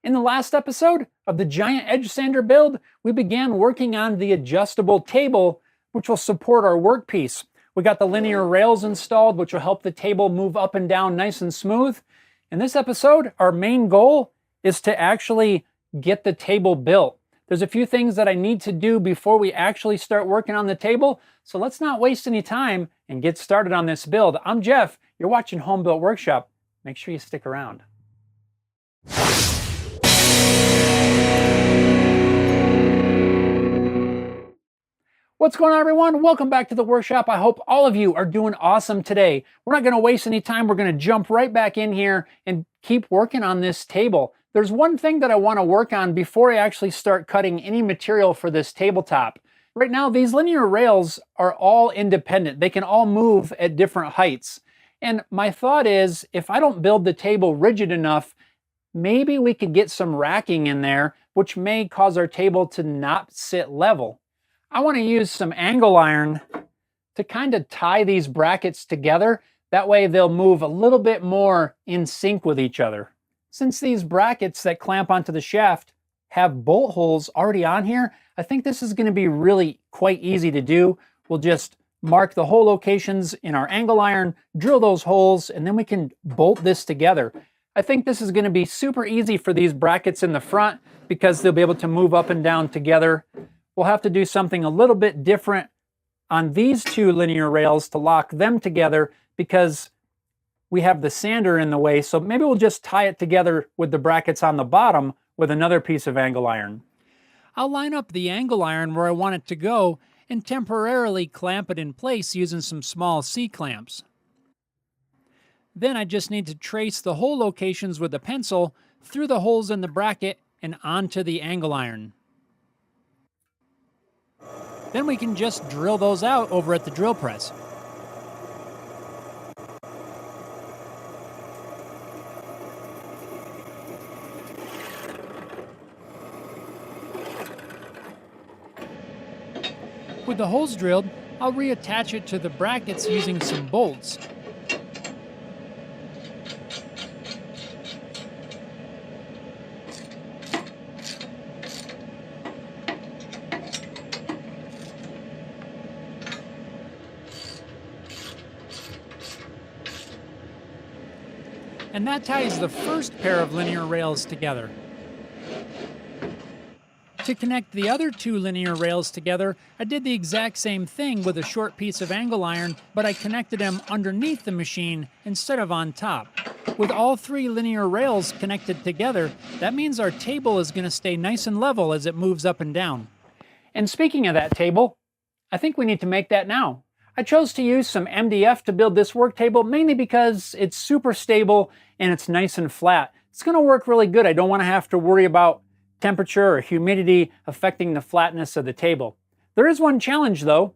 In the last episode of the giant edge sander build, we began working on the adjustable table, which will support our workpiece. We got the linear rails installed, which will help the table move up and down nice and smooth. In this episode, our main goal is to actually get the table built. There's a few things that I need to do before we actually start working on the table, so let's not waste any time and get started on this build. I'm Jeff, you're watching Home Built Workshop. Make sure you stick around. What's going on, everyone? Welcome back to the workshop. I hope all of you are doing awesome today. We're not going to waste any time. We're going to jump right back in here and keep working on this table. There's one thing that I want to work on before I actually start cutting any material for this tabletop. Right now, these linear rails are all independent. They can all move at different heights. And my thought is, if I don't build the table rigid enough, maybe we could get some racking in there, which may cause our table to not sit level. I want to use some angle iron to kind of tie these brackets together. That way they'll move a little bit more in sync with each other. Since these brackets that clamp onto the shaft have bolt holes already on here, I think this is going to be really quite easy to do. We'll just mark the hole locations in our angle iron, drill those holes, and then we can bolt this together. I think this is going to be super easy for these brackets in the front because they'll be able to move up and down together. We'll have to do something a little bit different on these two linear rails to lock them together because we have the sander in the way. So maybe we'll just tie it together with the brackets on the bottom with another piece of angle iron. I'll line up the angle iron where I want it to go and temporarily clamp it in place using some small C-clamps. Then I just need to trace the hole locations with a pencil through the holes in the bracket and onto the angle iron. Then we can just drill those out over at the drill press. With the holes drilled, I'll reattach it to the brackets using some bolts. And that ties the first pair of linear rails together. To connect the other two linear rails together, I did the exact same thing with a short piece of angle iron, but I connected them underneath the machine instead of on top. With all three linear rails connected together, that means our table is going to stay nice and level as it moves up and down. And speaking of that table, I think we need to make that now. I chose to use some MDF to build this work table mainly because it's super stable and it's nice and flat. It's going to work really good. I don't want to have to worry about temperature or humidity affecting the flatness of the table. There is one challenge though.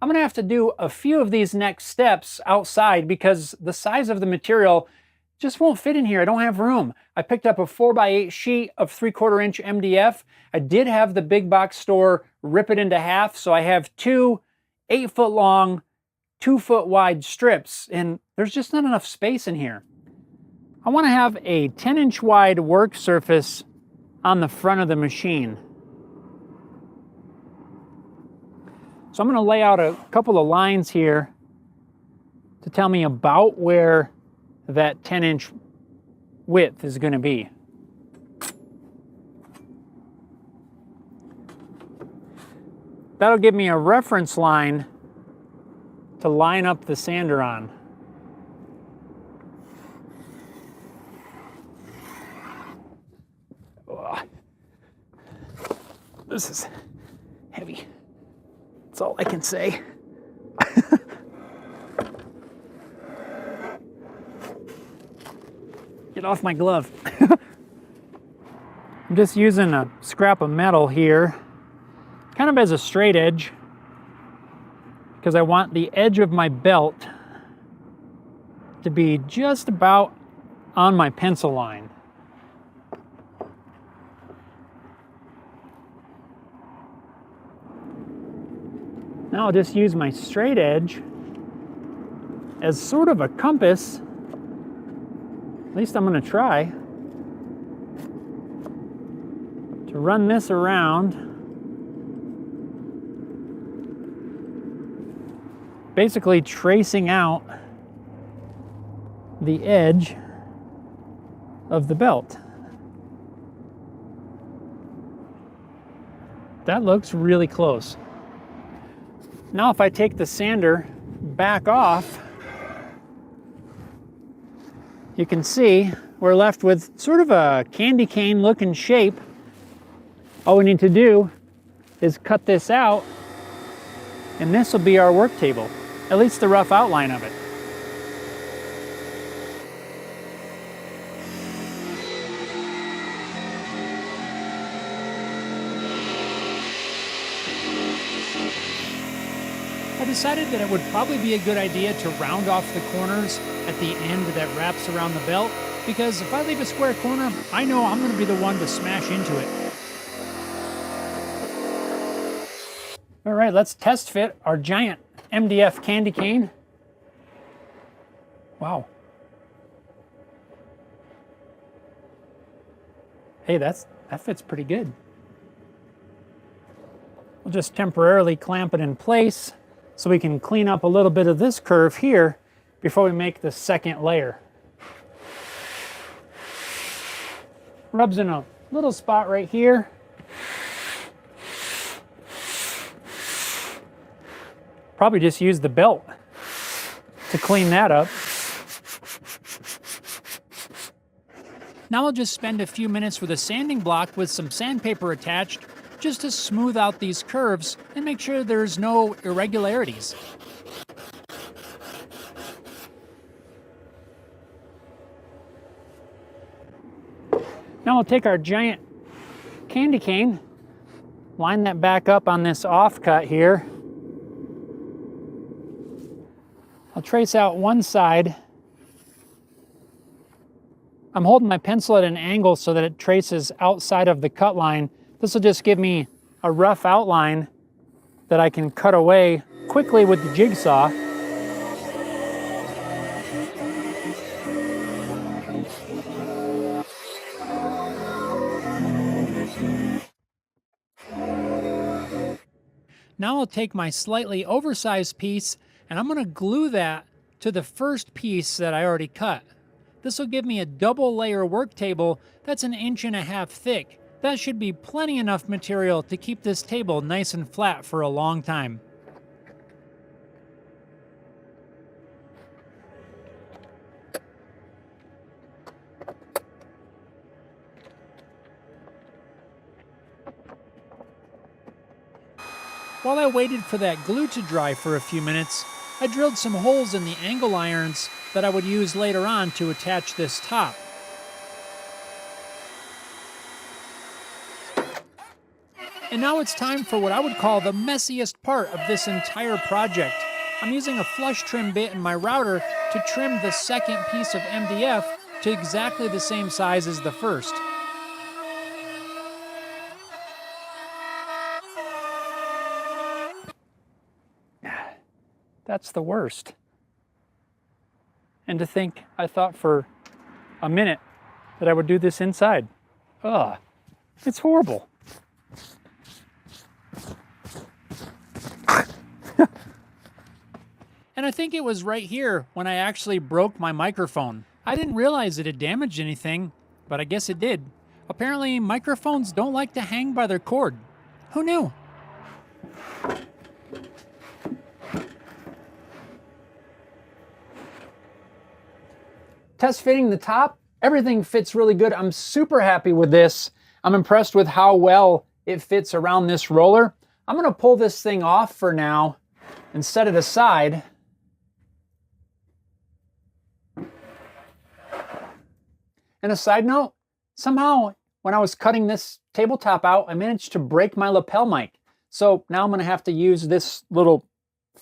I'm going to have to do a few of these next steps outside because the size of the material just won't fit in here. I don't have room. I picked up a 4x8 sheet of 3/4 inch MDF. I did have the big box store rip it into half, so I have two 8-foot long, 2-foot wide strips, and there's just not enough space in here. I want to have a 10-inch wide work surface on the front of the machine. So I'm going to lay out a couple of lines here to tell me about where that 10-inch width is going to be. That'll give me a reference line to line up the sander on. Ugh. This is heavy. That's all I can say. Get off my glove. I'm just using a scrap of metal here, kind of as a straight edge, because I want the edge of my belt to be just about on my pencil line. Now I'll just use my straight edge as sort of a compass. At least I'm going to try. to run this around, basically tracing out the edge of the belt. That looks really close. Now if I take the sander back off, you can see we're left with sort of a candy cane looking shape. All we need to do is cut this out, and this will be our work table, at least the rough outline of it. I decided that it would probably be a good idea to round off the corners at the end that wraps around the belt, because if I leave a square corner, I know I'm going to be the one to smash into it. All right, let's test fit our giant MDF candy cane. Wow. Hey, that fits pretty good. We'll just temporarily clamp it in place so we can clean up a little bit of this curve here before we make the second layer. Rubs in a little spot right here. Probably just use the belt to clean that up. Now I'll just spend a few minutes with a sanding block with some sandpaper attached just to smooth out these curves and make sure there's no irregularities. Now we'll take our giant candy cane, line that back up on this offcut here. I'll trace out one side. I'm holding my pencil at an angle so that it traces outside of the cut line. This will just give me a rough outline that I can cut away quickly with the jigsaw. Now I'll take my slightly oversized piece and I'm going to glue that to the first piece that I already cut. This will give me a double layer work table that's 1.5 inches thick. That should be plenty enough material to keep this table nice and flat for a long time. While I waited for that glue to dry for a few minutes, I drilled some holes in the angle irons that I would use later on to attach this top. And now it's time for what I would call the messiest part of this entire project. I'm using a flush trim bit in my router to trim the second piece of MDF to exactly the same size as the first. That's the worst. And to think, I thought for a minute that I would do this inside. Ugh, it's horrible. And I think it was right here when I actually broke my microphone. I didn't realize it had damaged anything, but I guess it did. Apparently, microphones don't like to hang by their cord. Who knew? Test fitting the top, everything fits really good. I'm super happy with this. I'm impressed with how well it fits around this roller. I'm gonna pull this thing off for now and set it aside. And a side note, somehow when I was cutting this tabletop out, I managed to break my lapel mic. So now I'm gonna have to use this little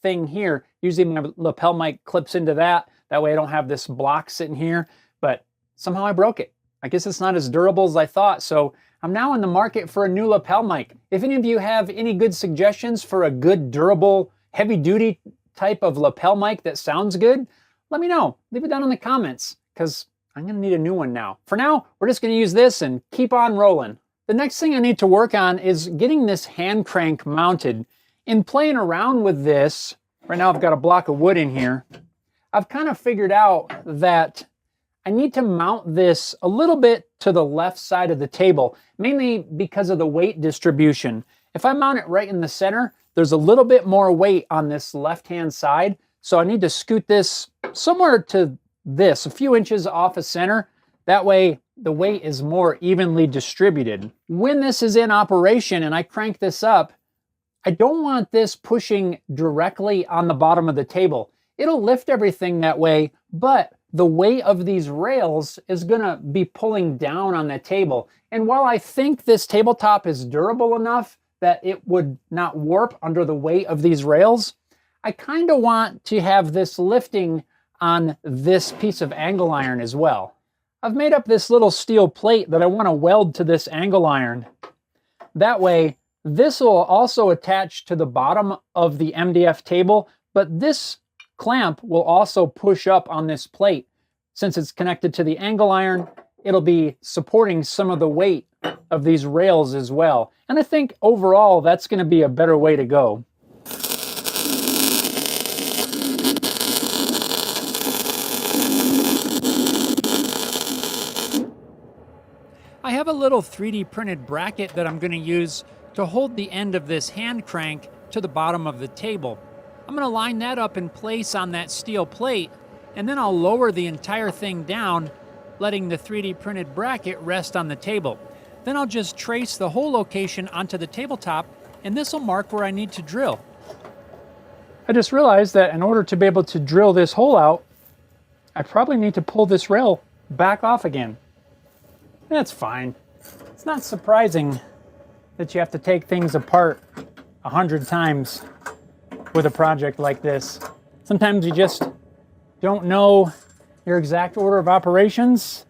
thing here. Usually my lapel mic clips into that. That way I don't have this block sitting here, but somehow I broke it. I guess it's not as durable as I thought. So I'm now in the market for a new lapel mic. If any of you have any good suggestions for a good, durable, heavy duty type of lapel mic that sounds good, let me know. Leave it down in the comments because I'm gonna need a new one now. For now, we're just gonna use this and keep on rolling. The next thing I need to work on is getting this hand crank mounted. In playing around with this, right now I've got a block of wood in here, I've kind of figured out that I need to mount this a little bit to the left side of the table, mainly because of the weight distribution. If I mount it right in the center, there's a little bit more weight on this left-hand side, so I need to scoot this somewhere to this, a few inches off of center. That way, the weight is more evenly distributed. When this is in operation and I crank this up, I don't want this pushing directly on the bottom of the table. It'll lift everything that way, but the weight of these rails is gonna be pulling down on the table. And while I think this tabletop is durable enough that it would not warp under the weight of these rails, I kind of want to have this lifting on this piece of angle iron as well. I've made up this little steel plate that I want to weld to this angle iron. That way, this will also attach to the bottom of the MDF table, but this clamp will also push up on this plate. Since it's connected to the angle iron, it'll be supporting some of the weight of these rails as well. And I think overall, that's going to be a better way to go. I have a little 3D printed bracket that I'm going to use to hold the end of this hand crank to the bottom of the table. I'm going to line that up in place on that steel plate, and then I'll lower the entire thing down, letting the 3D printed bracket rest on the table. Then I'll just trace the whole location onto the tabletop, and this will mark where I need to drill. I just realized that in order to be able to drill this hole out, I probably need to pull this rail back off again. That's fine. It's not surprising that you have to take things apart 100 times with a project like this. Sometimes you just don't know your exact order of operations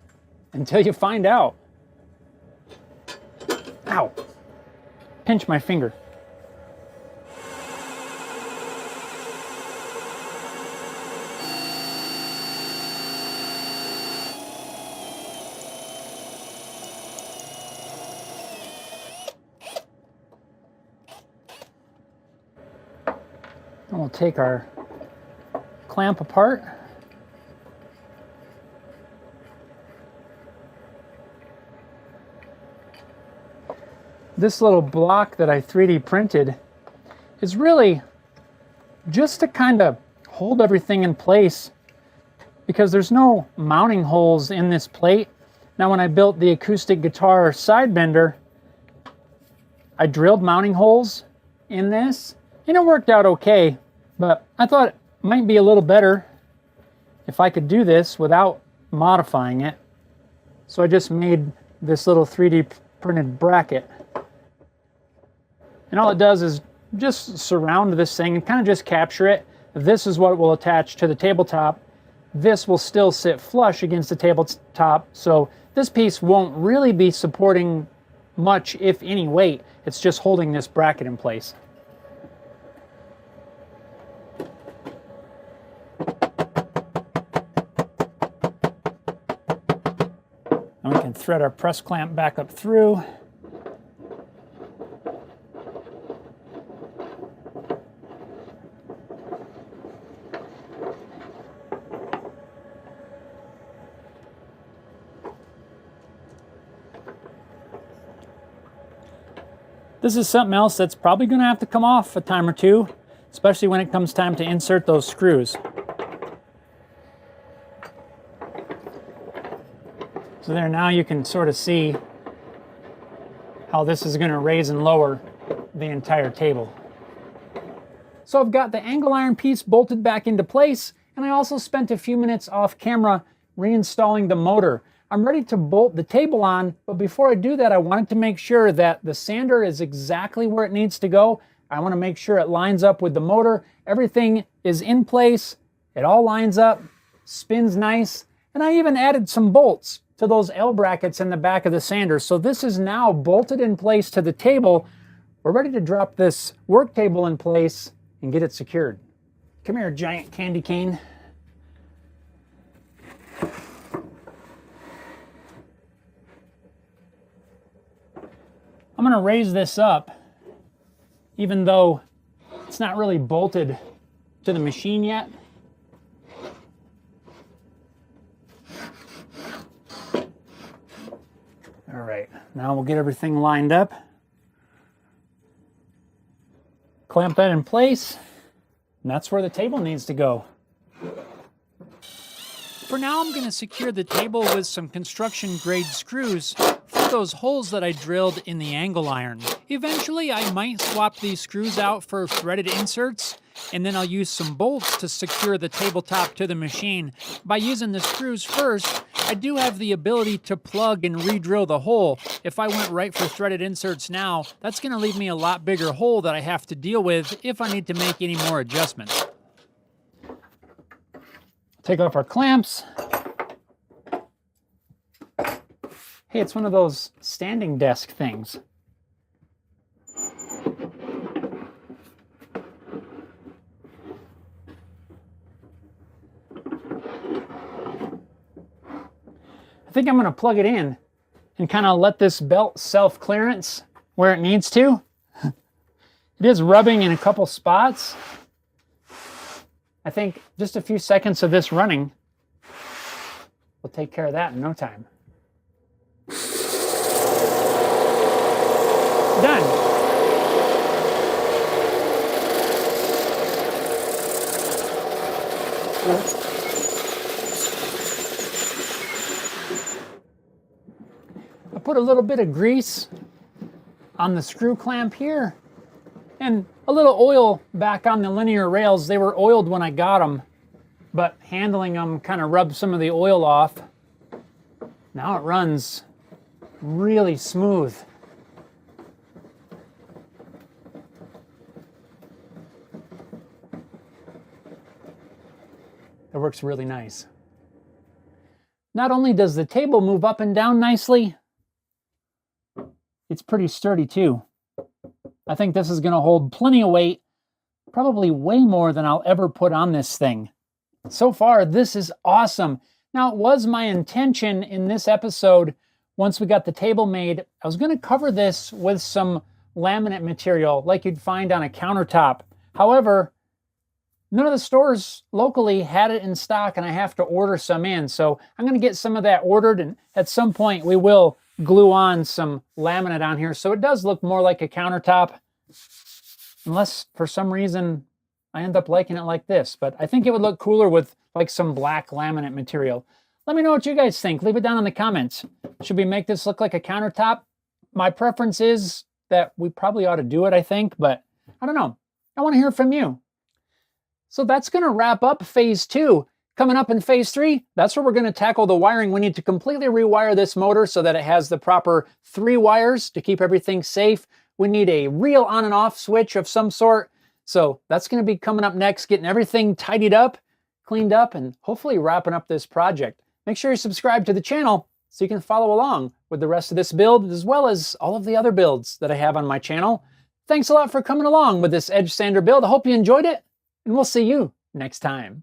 until you find out. Ow! Pinch my finger. And we'll take our clamp apart. This little block that I 3D printed is really just to kind of hold everything in place because there's no mounting holes in this plate. Now, when I built the acoustic guitar side bender, I drilled mounting holes in this and it worked out okay, but I thought it might be a little better if I could do this without modifying it. So I just made this little 3D printed bracket. And all it does is just surround this thing and kind of just capture it. This is what will attach to the tabletop. This will still sit flush against the tabletop, so this piece won't really be supporting much, if any, weight. It's just holding this bracket in place. And we can thread our press clamp back up through. This is something else that's probably going to have to come off a time or two, especially when it comes time to insert those screws. So there, now you can sort of see how this is going to raise and lower the entire table. So I've got the angle iron piece bolted back into place, and I also spent a few minutes off camera reinstalling the motor. I'm ready to bolt the table on, but before I do that, I wanted to make sure that the sander is exactly where it needs to go. I want to make sure it lines up with the motor. Everything is in place. It all lines up, spins nice, and I even added some bolts to those L brackets in the back of the sander. So this is now bolted in place to the table. We're ready to drop this work table in place and get it secured. Come here, giant candy cane. I'm gonna raise this up, even though it's not really bolted to the machine yet. All right, now we'll get everything lined up. Clamp that in place, and that's where the table needs to go. For now, I'm going to secure the table with some construction grade screws through those holes that I drilled in the angle iron. Eventually, I might swap these screws out for threaded inserts, and then I'll use some bolts to secure the tabletop to the machine. By using the screws first, I do have the ability to plug and re-drill the hole. If I went right for threaded inserts now, that's going to leave me a lot bigger hole that I have to deal with if I need to make any more adjustments. Take off our clamps. Hey, it's one of those standing desk things. I think I'm going to plug it in and kind of let this belt self-clearance where it needs to. It is rubbing in a couple spots. I think just a few seconds of this running will take care of that in no time. Done. I put a little bit of grease on the screw clamp here and a little oil back on the linear rails. They were oiled when I got them, but handling them kind of rubbed some of the oil off. Now it runs really smooth. It works really nice. Not only does the table move up and down nicely, it's pretty sturdy too. I think this is going to hold plenty of weight, probably way more than I'll ever put on this thing. So far, this is awesome. Now, it was my intention in this episode, once we got the table made, I was going to cover this with some laminate material like you'd find on a countertop. However, none of the stores locally had it in stock, and I have to order some in. So I'm going to get some of that ordered, and at some point we will glue on some laminate on here so it does look more like a countertop, unless for some reason I end up liking it like this. But I think it would look cooler with like some black laminate material. Let me know what you guys think. Leave it down in the comments. Should we make this look like a countertop? My preference is that we probably ought to do it, I think, but I don't know. I want to hear from you. So that's going to wrap up phase 2. Coming up in phase 3, that's where we're going to tackle the wiring. We need to completely rewire this motor so that it has the proper 3 wires to keep everything safe. We need a real on and off switch of some sort. So that's going to be coming up next, getting everything tidied up, cleaned up, and hopefully wrapping up this project. Make sure you subscribe to the channel so you can follow along with the rest of this build, as well as all of the other builds that I have on my channel. Thanks a lot for coming along with this edge sander build. I hope you enjoyed it, and we'll see you next time.